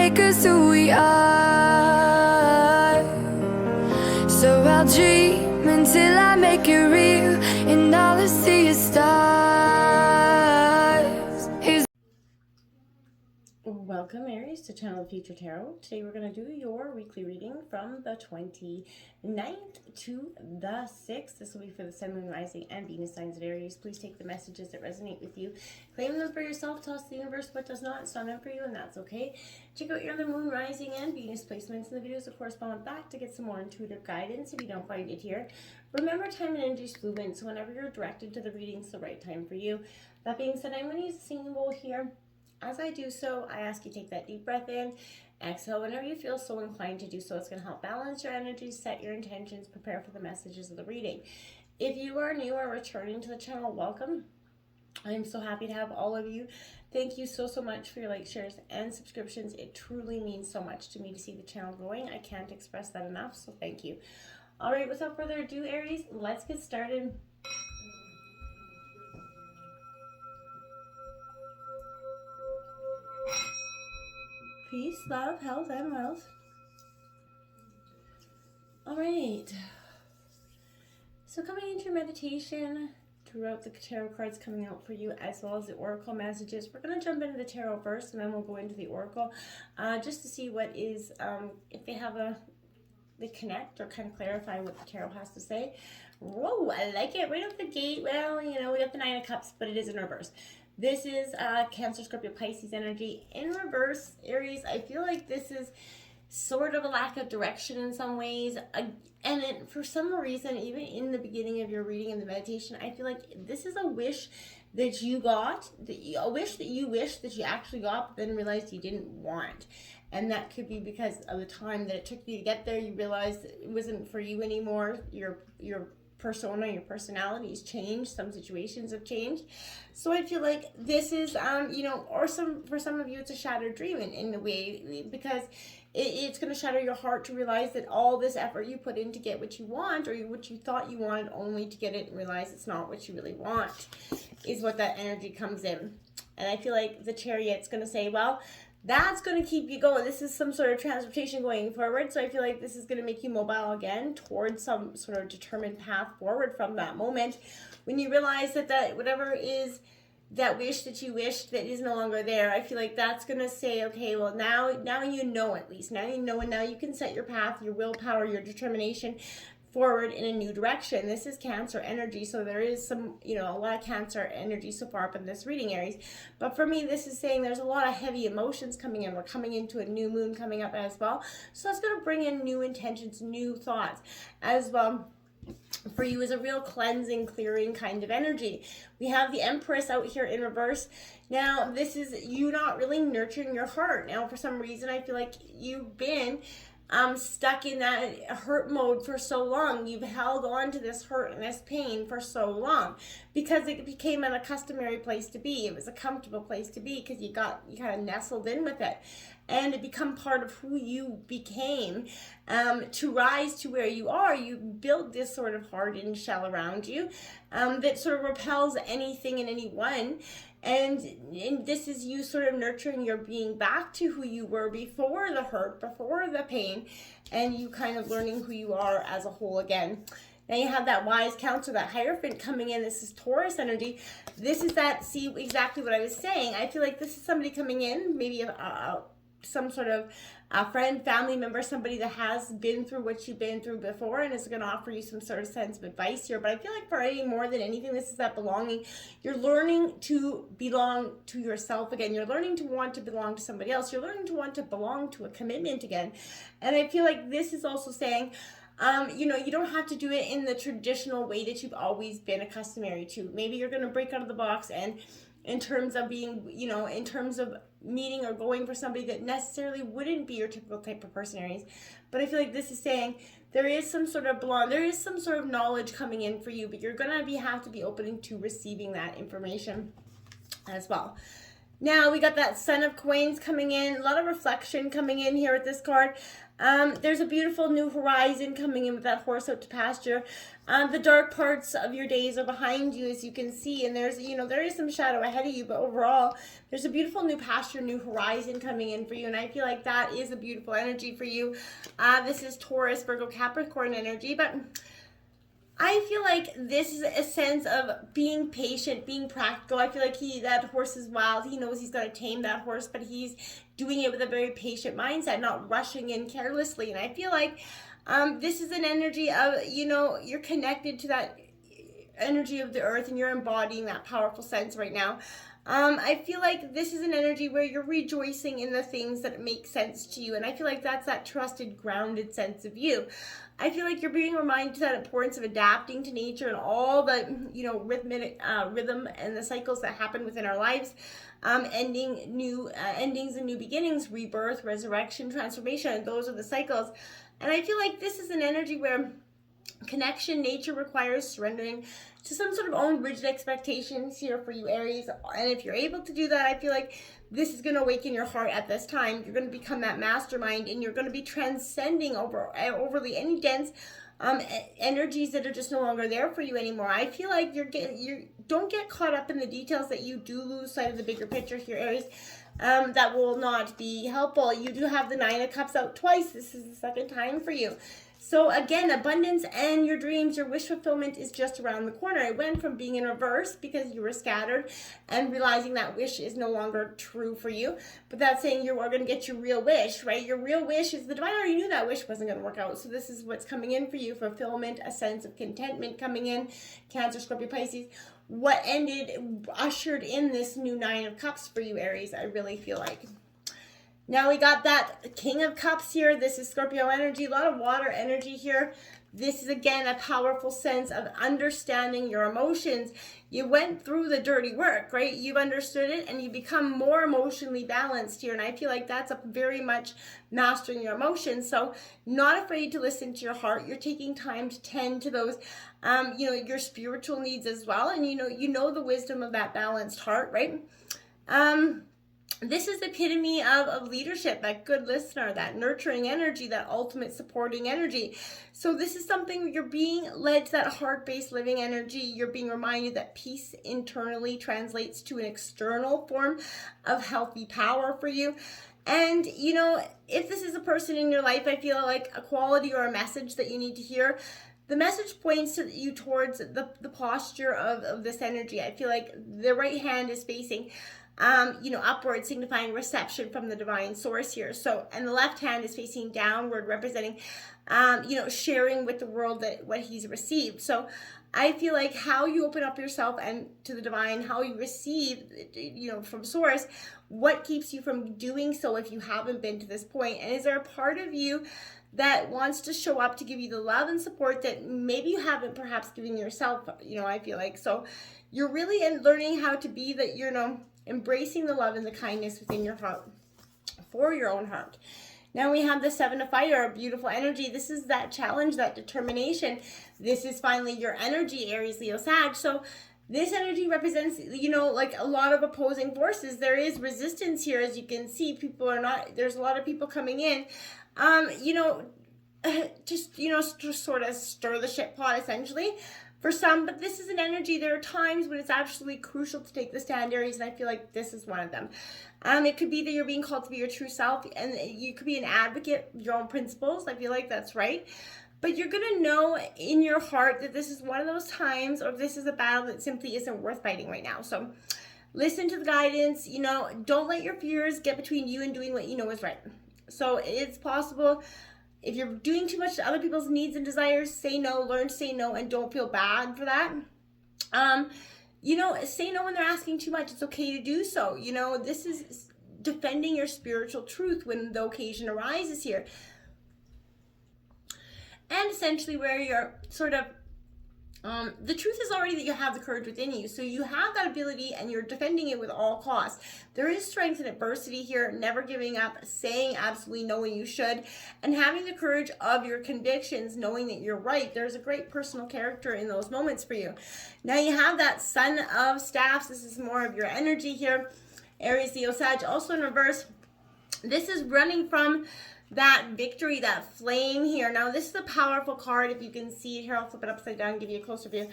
make us who we are. So I'll dream until I make it real, and all I see is stars. Welcome, Aries, to Channel Future Tarot. Today we're going to do your weekly reading from the 29th to the 6th. This will be for the Sun, Moon, Rising, and Venus signs of Aries. Please take the messages that resonate with you, claim them for yourself, toss the universe what does not. It's not meant for you, and that's okay. Check out your other Moon, Rising, and Venus placements in the videos that correspond with that to get some more intuitive guidance if you don't find it here. Remember, time and energy is fluid, so whenever you're directed to the reading, it's the right time for you. That being said, I'm going to use a singing bowl here. As I do so, I ask you take that deep breath in, exhale whenever you feel so inclined to do so. It's going to help balance your energy, set your intentions, prepare for the messages of the reading. If you are new or returning to the channel, welcome. I am so happy to have all of you. Thank you so much for your likes, shares, and subscriptions. It truly means so much to me to see the channel growing. I can't express that enough, so thank you. All right, without further ado, Aries, let's get started. Peace, love, health, and wealth. All right. So coming into your meditation, throughout the tarot cards coming out for you, as well as the oracle messages, we're going to jump into the tarot first, and then we'll go into the oracle, just to see what is, if they have they connect or kind of clarify what the tarot has to say. Whoa, I like it right off the gate. Well, you know, we got the Nine of Cups, but it is in reverse. This is Cancer, Scorpio, Pisces energy in reverse. Aries, I feel like this is sort of a lack of direction in some ways. And for some reason, even in the beginning of your reading and the meditation, I feel like this is a wish that you got, a wish that you wish that you actually got, but then realized you didn't want. And that could be because of the time that it took you to get there. You realized it wasn't for you anymore. Your persona, your personality has changed. Some situations have changed. So I feel like this is, you know, or for some of you, it's a shattered dream in a way, because it's going to shatter your heart to realize that all this effort you put in to get what you want, or what you thought you wanted, only to get it and realize it's not what you really want, is what that energy comes in. And I feel like the Chariot's going to say, well, that's going to keep you going. This is some sort of transportation going forward. So I feel like this is going to make you mobile again towards some sort of determined path forward from that moment when you realize that whatever is that wish that you wished that is no longer there. I feel like that's going to say, okay, well, now you know, at least. Now you know, and now you can set your path, your willpower, your determination forward in a new direction. This is Cancer energy, so there is some, you know, a lot of Cancer energy so far up in this reading, Aries. But for me, this is saying there's a lot of heavy emotions coming in. We're coming into a new moon coming up as well, so that's going to bring in new intentions, new thoughts as well. For you is a real cleansing, clearing kind of energy. We have the Empress out here in reverse. Now, this is you not really nurturing your heart. Now, for some reason, I feel like you've been stuck in that hurt mode for so long. You've held on to this hurt and this pain for so long because it became a customary place to be. It was a comfortable place to be because you kind of nestled in with it, and it become part of who you became. To rise to where you are, you built this sort of hardened shell around you that sort of repels anything and anyone. And this is you sort of nurturing your being back to who you were before the hurt, before the pain, and you kind of learning who you are as a whole again. Now you have that wise counselor, that Hierophant coming in. This is Taurus energy. This is that, see exactly what I was saying. I feel like this is somebody coming in, maybe some sort of a friend, family member, somebody that has been through what you've been through before and is going to offer you some sort of sense of advice here. But I feel like for any more than anything, this is that belonging. You're learning to belong to yourself again. You're learning to want to belong to somebody else. You're learning to want to belong to a commitment again. And I feel like this is also saying, you know, you don't have to do it in the traditional way that you've always been accustomed to. Maybe you're going to break out of the box, and in terms of being, you know, in terms of meeting or going for somebody that necessarily wouldn't be your typical type of person, Aries. But I feel like this is saying there is some sort of there is some sort of knowledge coming in for you, but you're going to have to be open to receiving that information as well. Now we got that Sun of Coins coming in, a lot of reflection coming in here with this card. There's a beautiful new horizon coming in with that horse out to pasture. The dark parts of your days are behind you, as you can see, and there's, there is some shadow ahead of you, but overall, there's a beautiful new pasture, new horizon coming in for you, and I feel like that is a beautiful energy for you. This is Taurus, Virgo, Capricorn energy, but I feel like this is a sense of being patient, being practical. I feel like that horse is wild. He knows he's got to tame that horse, but he's doing it with a very patient mindset, not rushing in carelessly. And I feel like this is an energy of, you're connected to that energy of the earth and you're embodying that powerful sense right now. I feel like this is an energy where you're rejoicing in the things that make sense to you. And I feel like that's that trusted, grounded sense of you. I feel like you're being reminded of that importance of adapting to nature and all the, rhythmic rhythm and the cycles that happen within our lives. Endings and new beginnings, rebirth, resurrection, transformation. Those are the cycles. And I feel like this is an energy where connection, nature requires surrendering to some sort of own rigid expectations here for you, Aries. And if you're able to do that, I feel like this is going to awaken your heart at this time. You're going to become that mastermind, and you're going to be transcending overly any dense energies that are just no longer there for you anymore. I feel like you don't get caught up in the details that you do lose sight of the bigger picture here, Aries. That will not be helpful. You do have the Nine of Cups out twice. This is the second time for you. So again, abundance and your dreams, your wish fulfillment is just around the corner. It went from being in reverse because you were scattered and realizing that wish is no longer true for you. But that's saying you are going to get your real wish, right? Your real wish is the divine already knew that wish wasn't going to work out. So this is what's coming in for you. Fulfillment, a sense of contentment coming in. Cancer, Scorpio, Pisces. What ushered in this new Nine of Cups for you, Aries, I really feel like. Now we got that King of Cups here. This is Scorpio energy, a lot of water energy here. This is, again, a powerful sense of understanding your emotions. You went through the dirty work, right? You've understood it, and you become more emotionally balanced here. And I feel like that's very much mastering your emotions. So not afraid to listen to your heart. You're taking time to tend to those, your spiritual needs as well. And, you know the wisdom of that balanced heart, right? This is the epitome of leadership, that good listener, that nurturing energy, that ultimate supporting energy. So this is something you're being led to, that heart-based living energy. You're being reminded that peace internally translates to an external form of healthy power for you. And, if this is a person in your life, I feel like a quality or a message that you need to hear. The message points to you towards the posture of this energy. I feel like the right hand is facing upward, signifying reception from the divine source here. So, and the left hand is facing downward, representing, sharing with the world what he's received. So I feel like how you open up yourself and to the divine, how you receive, from source, what keeps you from doing so if you haven't been to this point? And is there a part of you that wants to show up to give you the love and support that maybe you haven't perhaps given yourself? I feel like, so you're really learning how to be that, embracing the love and the kindness within your heart for your own heart. Now we have the Seven of Fire, a beautiful energy. This is that challenge, that determination. This is finally your energy, Aries, Leo, Sag. So this energy represents, like a lot of opposing forces. There is resistance here, as you can see. There's a lot of people coming in, to sort of stir the shit pot, essentially. For some, but this is an energy. There are times when it's absolutely crucial to take the stand, Aries, and I feel like this is one of them. It could be that you're being called to be your true self, and you could be an advocate of your own principles. I feel like that's right. But you're going to know in your heart that this is one of those times, or this is a battle that simply isn't worth fighting right now. So listen to the guidance. Don't let your fears get between you and doing what you know is right. So it's possible. If you're doing too much to other people's needs and desires, say no, learn to say no, and don't feel bad for that. Say no when they're asking too much. It's okay to do so. This is defending your spiritual truth when the occasion arises here. And essentially where you're sort of, the truth is already that you have the courage within you. So you have that ability and you're defending it with all costs. There is strength in adversity here, never giving up, saying absolutely no when you should, and having the courage of your convictions, knowing that you're right. There's a great personal character in those moments for you. Now you have that Sun of Staffs. This is more of your energy here. Aries, Leo, Sag. Also in reverse, this is running from that victory, that flame here. Now, this is a powerful card. If you can see it here, I'll flip it upside down and give you a closer view.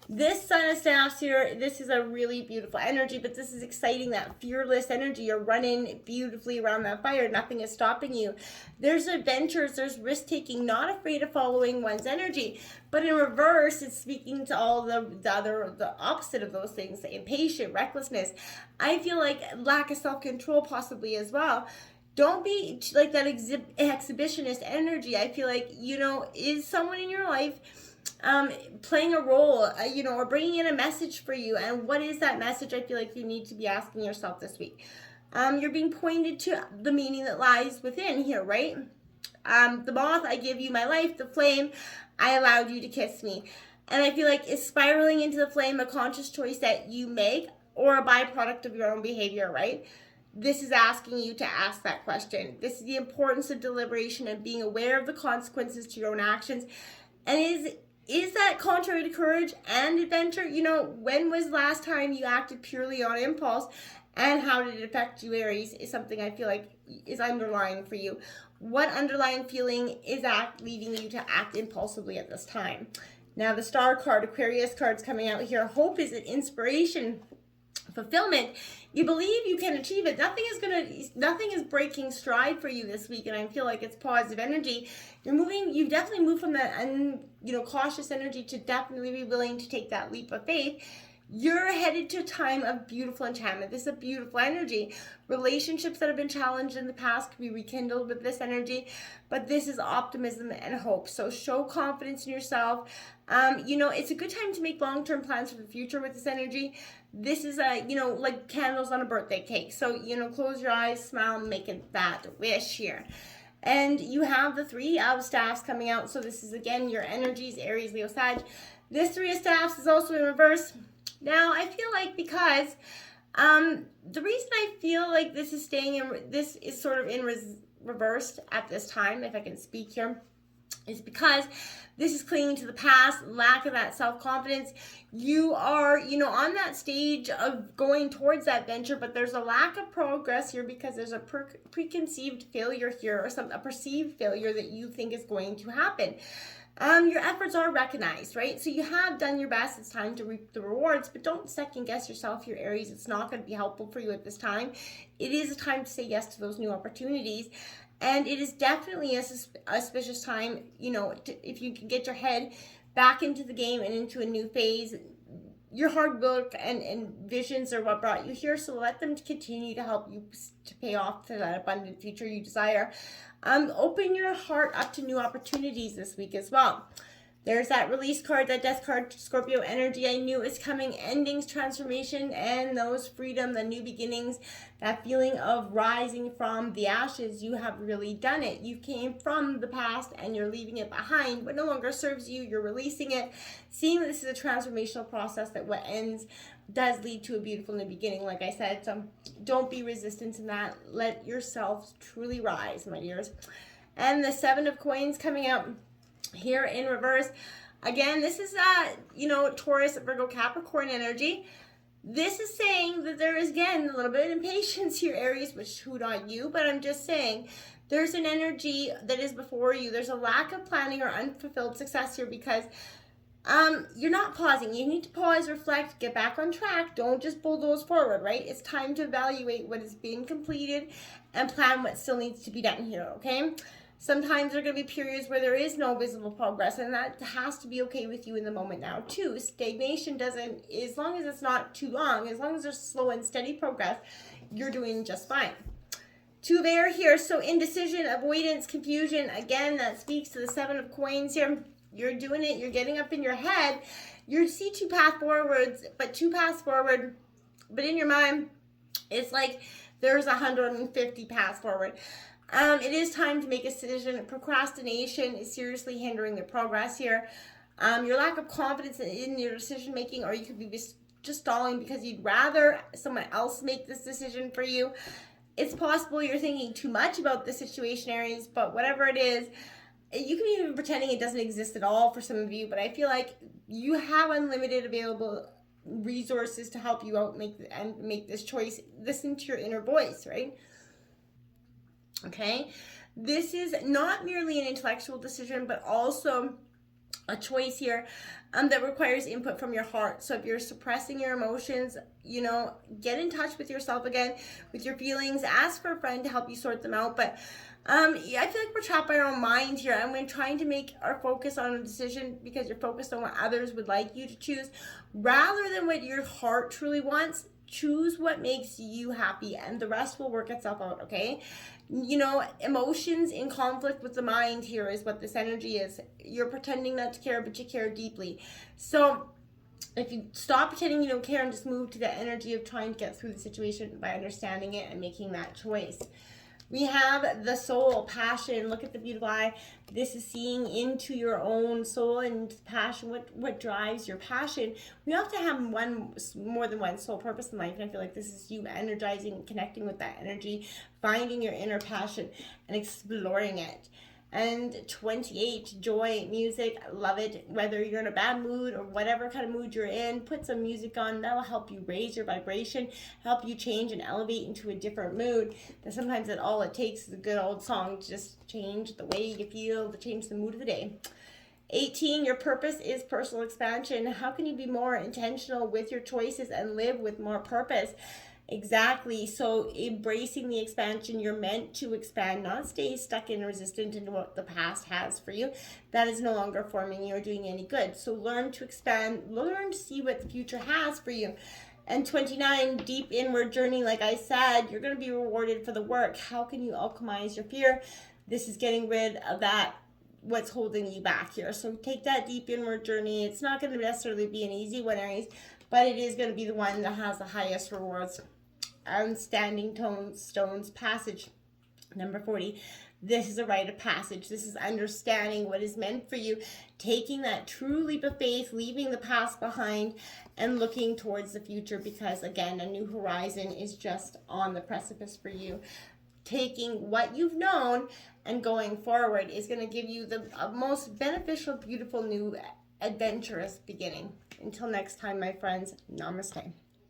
This Sun of Staffs here, this is a really beautiful energy, but this is exciting, that fearless energy. You're running beautifully around that fire. Nothing is stopping you. There's adventures, there's risk-taking, not afraid of following one's energy. But in reverse, it's speaking to all the opposite of those things, the impatient, recklessness. I feel like lack of self-control possibly as well. Don't be like that exhibitionist energy. I feel like, is someone in your life playing a role, or bringing in a message for you? And what is that message? I feel like you need to be asking yourself this week. You're being pointed to the meaning that lies within here, right? The moth, I give you my life. The flame, I allowed you to kiss me. And I feel like it's spiraling into the flame, a conscious choice that you make or a byproduct of your own behavior, right? This is asking you to ask that question. This is the importance of deliberation and being aware of the consequences to your own actions. And is that contrary to courage and adventure? When was the last time you acted purely on impulse, and how did it affect you, Aries? Is something I feel like is underlying for you. What underlying feeling is leading you to act impulsively at this time? Now, the Star card, Aquarius card's coming out here. Hope is an inspiration, fulfillment. You believe you can achieve it. Nothing is breaking stride for you this week, and I feel like it's positive energy. You've definitely moved from that cautious energy to definitely be willing to take that leap of faith. You're headed to a time of beautiful enchantment. This is a beautiful energy. Relationships that have been challenged in the past can be rekindled with this energy, but this is optimism and hope. So show confidence in yourself. It's a good time to make long-term plans for the future with this energy. This is like candles on a birthday cake. So, close your eyes, smile, and make it that wish here. And you have the Three of Staffs coming out. So this is, again, your energies, Aries, Leo, Sag. This Three of Staffs is also in reverse. Now, I feel like because the reason I feel like this is this is sort of in reversed at this time, if I can speak here, is because this is clinging to the past, lack of that self-confidence. You are, on that stage of going towards that venture, but there's a lack of progress here because there's a preconceived failure here, or a perceived failure that you think is going to happen. Your efforts are recognized, right? So you have done your best. It's time to reap the rewards, but don't second guess yourself here, Aries. It's not going to be helpful for you at this time. It is a time to say yes to those new opportunities. And it is definitely a auspicious time, if you can get your head back into the game and into a new phase. Your hard work and visions are what brought you here, so let them continue to help you to pay off to that abundant future you desire. Open your heart up to new opportunities this week as well. There's that release card, that death card, Scorpio energy. I knew it was coming. Endings, transformation, and those freedom, the new beginnings, that feeling of rising from the ashes. You have really done it. You came from the past and you're leaving it behind. What no longer serves you, you're releasing it. Seeing that this is a transformational process, that what ends does lead to a beautiful new beginning, like I said. So don't be resistant to that. Let yourself truly rise, my dears. And the Seven of Coins coming out here in reverse. Again, this is Taurus, Virgo, Capricorn energy. This is saying that there is, again, a little bit of impatience here, Aries, which who not you, but I'm just saying there's an energy that is before you. There's a lack of planning or unfulfilled success here because you're not pausing. You need to pause, reflect, get back on track. Don't just bulldoze forward, right? It's time to evaluate what is being completed and plan what still needs to be done here, okay? Sometimes there are going to be periods where there is no visible progress, and that has to be okay with you in the moment now, too. Stagnation doesn't, as long as it's not too long, as long as there's slow and steady progress, you're doing just fine. Two of Air here, so indecision, avoidance, confusion. Again, that speaks to the Seven of Coins here. You're doing it. You're getting up in your head. You see two paths forward, but in your mind, it's like there's 150 paths forward. It is time to make a decision. Procrastination is seriously hindering the progress here. Your lack of confidence in your decision making, or you could be just stalling because you'd rather someone else make this decision for you. It's possible you're thinking too much about the situation, Aries, but whatever it is, you can be even pretending it doesn't exist at all for some of you, but I feel like you have unlimited resources to help you out make this choice. Listen to your inner voice, right? Okay, this is not merely an intellectual decision, but also a choice here that requires input from your heart. So if you're suppressing your emotions, get in touch with yourself again, with your feelings. Ask for a friend to help you sort them out. But I feel like we're trapped by our own mind here, and we're trying to make our focus on a decision because you're focused on what others would like you to choose, rather than what your heart truly wants. Choose what makes you happy, and the rest will work itself out, okay? Emotions in conflict with the mind here is what this energy is. You're pretending not to care, but you care deeply. So if you stop pretending you don't care and just move to the energy of trying to get through the situation by understanding it and making that choice. We have the soul, passion. Look at the beautiful eye. This is seeing into your own soul and passion. What drives your passion? We have to have more than one soul purpose in life. And I feel like this is you energizing, connecting with that energy, finding your inner passion and exploring it. And 28, joy, music, love it. Whether you're in a bad mood or whatever kind of mood you're in, put some music on. That'll help you raise your vibration, help you change and elevate into a different mood. And sometimes all it takes is a good old song to just change the way you feel, to change the mood of the day. 18, your purpose is personal expansion. How can you be more intentional with your choices and live with more purpose? Exactly. So embracing the expansion, you're meant to expand, not stay stuck and resistant into what the past has for you. That is no longer forming you or doing you any good. So learn to expand, learn to see what the future has for you. And 29, deep inward journey. Like I said, you're going to be rewarded for the work. How can you alchemize your fear? This is getting rid of that, what's holding you back here. So take that deep inward journey. It's not going to necessarily be an easy one, Aries, but it is going to be the one that has the highest rewards. Standing stones passage. Number 40. This is a rite of passage. This is understanding what is meant for you, taking that true leap of faith, leaving the past behind, and looking towards the future, because again, a new horizon is just on the precipice for you. Taking what you've known and going forward is going to give you the most beneficial, beautiful, new, adventurous beginning. Until next time, my friends, namaste.